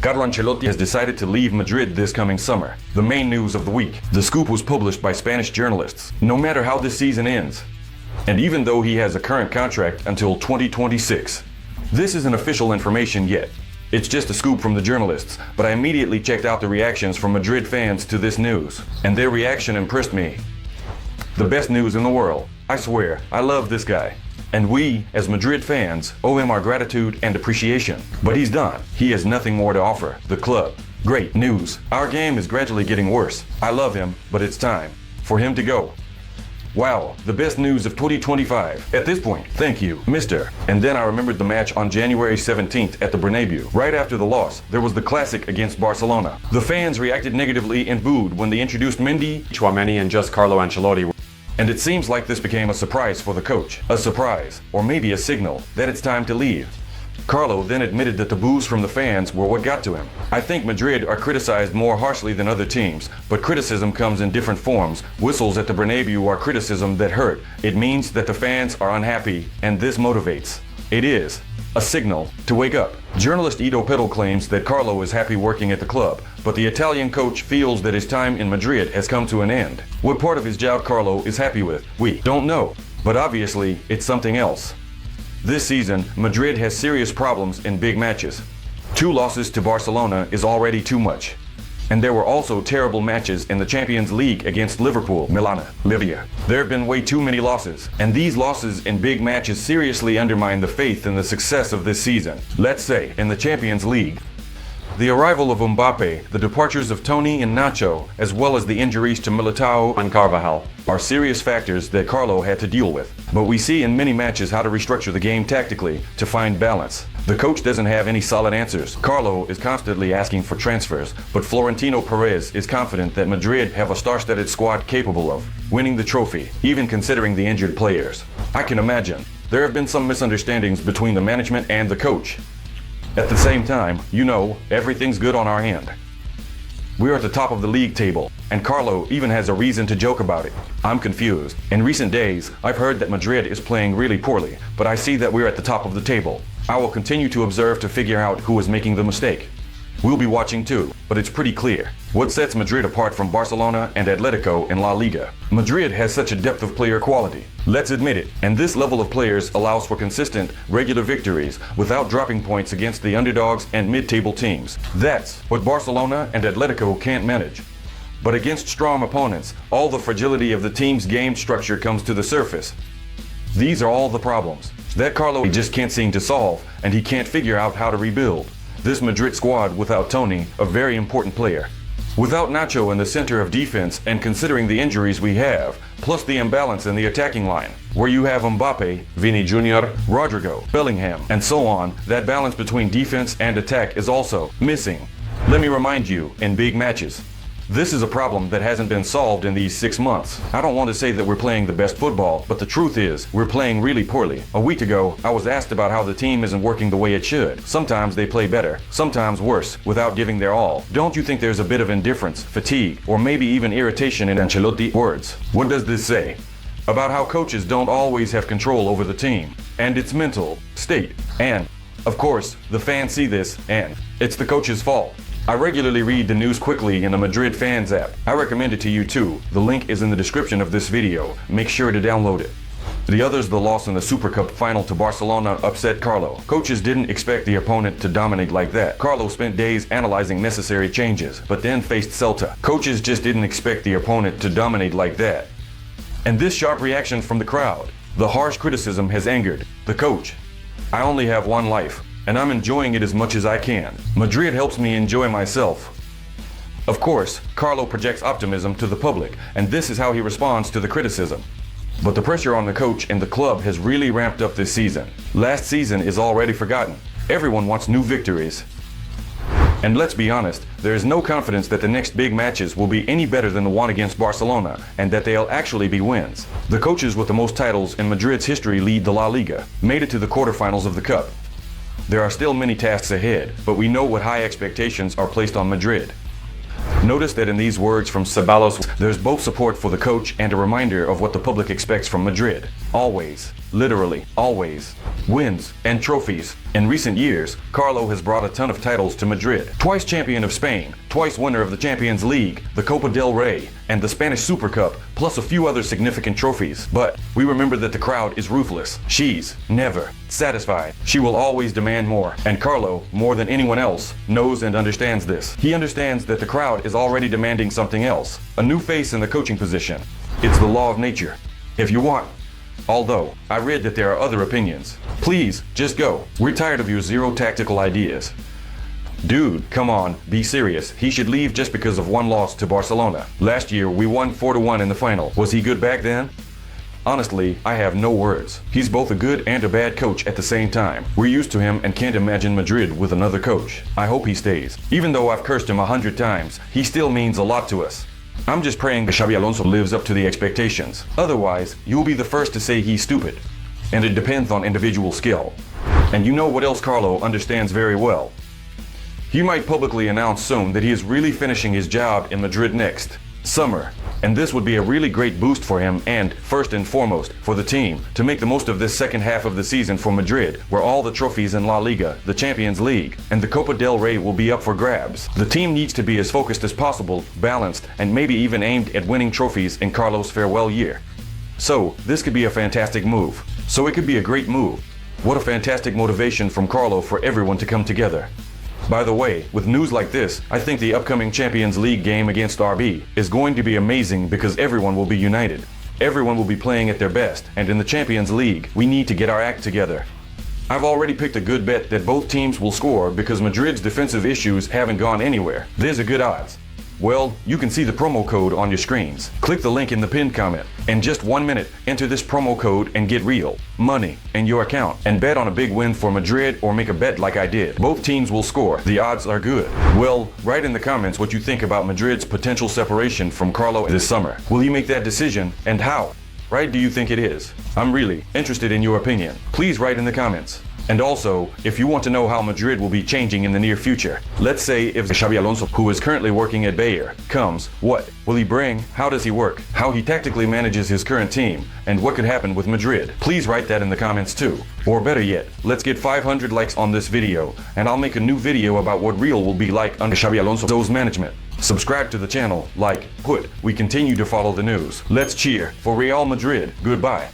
Carlo Ancelotti has decided to leave Madrid this coming summer. The main news of the week. The scoop was published by Spanish journalists. No matter how this season ends, and even though he has a current contract until 2026, this isn't official information yet. It's just a scoop from the journalists, but I immediately checked out the reactions from Madrid fans to this news, and their reaction impressed me. The best news in the world. I swear, I love this guy. And we, as Madrid fans, owe him our gratitude and appreciation. But he's done. He has nothing more to offer the club. Great news. Our game is gradually getting worse. I love him, but it's time for him to go. Wow, the best news of 2025. At this point, thank you, Mr. And then I remembered the match on January 17th at the Bernabeu. Right after the loss, there was the classic against Barcelona. The fans reacted negatively and booed when they introduced Mendy, Tchouaméni, and just Carlo Ancelotti. And it seems like this became a surprise for the coach. A surprise, or maybe a signal, that it's time to leave. Carlo then admitted that the boos from the fans were what got to him. I think Madrid are criticized more harshly than other teams, but criticism comes in different forms. Whistles at the Bernabeu are criticism that hurt. It means that the fans are unhappy, and this motivates. It is a signal to wake up. Journalist Ido Pedal claims that Carlo is happy working at the club, but the Italian coach feels that his time in Madrid has come to an end. What part of his job Carlo is happy with, we don't know, but obviously it's something else. This season, Madrid has serious problems in big matches. 2 losses to Barcelona is already too much. And there were also terrible matches in the Champions League against Liverpool, Milan, Livia. There have been way too many losses, and these losses in big matches seriously undermine the faith in the success of this season. Let's say, in the Champions League, the arrival of Mbappe, the departures of Toni and Nacho, as well as the injuries to Militao and Carvajal, are serious factors that Carlo had to deal with. But we see in many matches how to restructure the game tactically to find balance. The coach doesn't have any solid answers. Carlo is constantly asking for transfers, but Florentino Perez is confident that Madrid have a star-studded squad capable of winning the trophy, even considering the injured players. I can imagine there have been some misunderstandings between the management and the coach. At the same time, everything's good on our end. We're at the top of the league table, and Carlo even has a reason to joke about it. I'm confused. In recent days, I've heard that Madrid is playing really poorly, but I see that we're at the top of the table. I will continue to observe to figure out who is making the mistake. We'll be watching too, but it's pretty clear what sets Madrid apart from Barcelona and Atletico in La Liga. Madrid has such a depth of player quality. Let's admit it. And this level of players allows for consistent, regular victories without dropping points against the underdogs and mid-table teams. That's what Barcelona and Atletico can't manage. But against strong opponents, all the fragility of the team's game structure comes to the surface. These are all the problems that Carlo just can't seem to solve, and he can't figure out how to rebuild. This Madrid squad without Toni, a very important player. Without Nacho in the center of defense, and considering the injuries we have, plus the imbalance in the attacking line, where you have Mbappe, Vini Jr., Rodrigo, Bellingham, and so on, that balance between defense and attack is also missing. Let me remind you, in big matches, this is a problem that hasn't been solved in these 6 months. I don't want to say that we're playing the best football, but the truth is, we're playing really poorly. A week ago, I was asked about how the team isn't working the way it should. Sometimes they play better, sometimes worse, without giving their all. Don't you think there's a bit of indifference, fatigue, or maybe even irritation in Ancelotti's words? What does this say? About how coaches don't always have control over the team, and its mental state. And, of course, the fans see this, and it's the coach's fault. I regularly read the news quickly in the Madrid Fans app. I recommend it to you too. The link is in the description of this video. Make sure to download it. The others, the loss in the Super Cup final to Barcelona upset Carlo. Coaches didn't expect the opponent to dominate like that. Carlo spent days analyzing necessary changes, but then faced Celta. Coaches just didn't expect the opponent to dominate like that. And this sharp reaction from the crowd, the harsh criticism has angered the coach. I only have one life, and I'm enjoying it as much as I can. Madrid helps me enjoy myself. Of course, Carlo projects optimism to the public, and this is how he responds to the criticism. But the pressure on the coach and the club has really ramped up this season. Last season is already forgotten. Everyone wants new victories. And let's be honest, there is no confidence that the next big matches will be any better than the one against Barcelona, and that they'll actually be wins. The coaches with the most titles in Madrid's history lead the La Liga, made it to the quarterfinals of the Cup. There are still many tasks ahead, but we know what high expectations are placed on Madrid. Notice that in these words from Ceballos, there's both support for the coach and a reminder of what the public expects from Madrid. Always literally, always. Wins and trophies. In recent years, Carlo has brought a ton of titles to Madrid. Twice champion of Spain, twice winner of the Champions League, the Copa del Rey, and the Spanish Super Cup, plus a few other significant trophies. But we remember that the crowd is ruthless. She's never satisfied. She will always demand more. And Carlo, more than anyone else, knows and understands this. He understands that the crowd is already demanding something else. A new face in the coaching position. It's the law of nature. If you want. Although, I read that there are other opinions. Please, just go. We're tired of your zero tactical ideas. Dude, come on, be serious. He should leave just because of one loss to Barcelona. Last year, we won 4-1 in the final. Was he good back then? Honestly, I have no words. He's both a good and a bad coach at the same time. We're used to him and can't imagine Madrid with another coach. I hope he stays. Even though I've cursed him 100 times, he still means a lot to us. I'm just praying that Xabi Alonso lives up to the expectations. Otherwise, you'll be the first to say he's stupid. And it depends on individual skill. And you know what else Carlo understands very well. He might publicly announce soon that he is really finishing his job in Madrid next summer. And this would be a really great boost for him and, first and foremost, for the team to make the most of this second half of the season for Madrid, where all the trophies in La Liga, the Champions League, and the Copa del Rey will be up for grabs. The team needs to be as focused as possible, balanced, and maybe even aimed at winning trophies in Carlo's farewell year. So, this could be a fantastic move. So it could be a great move. What a fantastic motivation from Carlo for everyone to come together. By the way, with news like this, I think the upcoming Champions League game against RB is going to be amazing because everyone will be united. Everyone will be playing at their best, and in the Champions League, we need to get our act together. I've already picked a good bet that both teams will score because Madrid's defensive issues haven't gone anywhere. There's a good odds. Well, you can see the promo code on your screens. Click the link in the pinned comment. In just 1 minute, enter this promo code and get real money in your account and bet on a big win for Madrid or make a bet like I did. Both teams will score. The odds are good. Well, write in the comments what you think about Madrid's potential separation from Carlo this summer. Will you make that decision and how? Right do you think it is? I'm really interested in your opinion. Please write in the comments. And also, if you want to know how Madrid will be changing in the near future, let's say if Xabi Alonso, who is currently working at Bayer, comes, what will he bring? How does he work? How he tactically manages his current team? And what could happen with Madrid? Please write that in the comments too. Or better yet, let's get 500 likes on this video, and I'll make a new video about what Real will be like under Xabi Alonso's management. Subscribe to the channel, like, we continue to follow the news. Let's cheer for Real Madrid. Goodbye.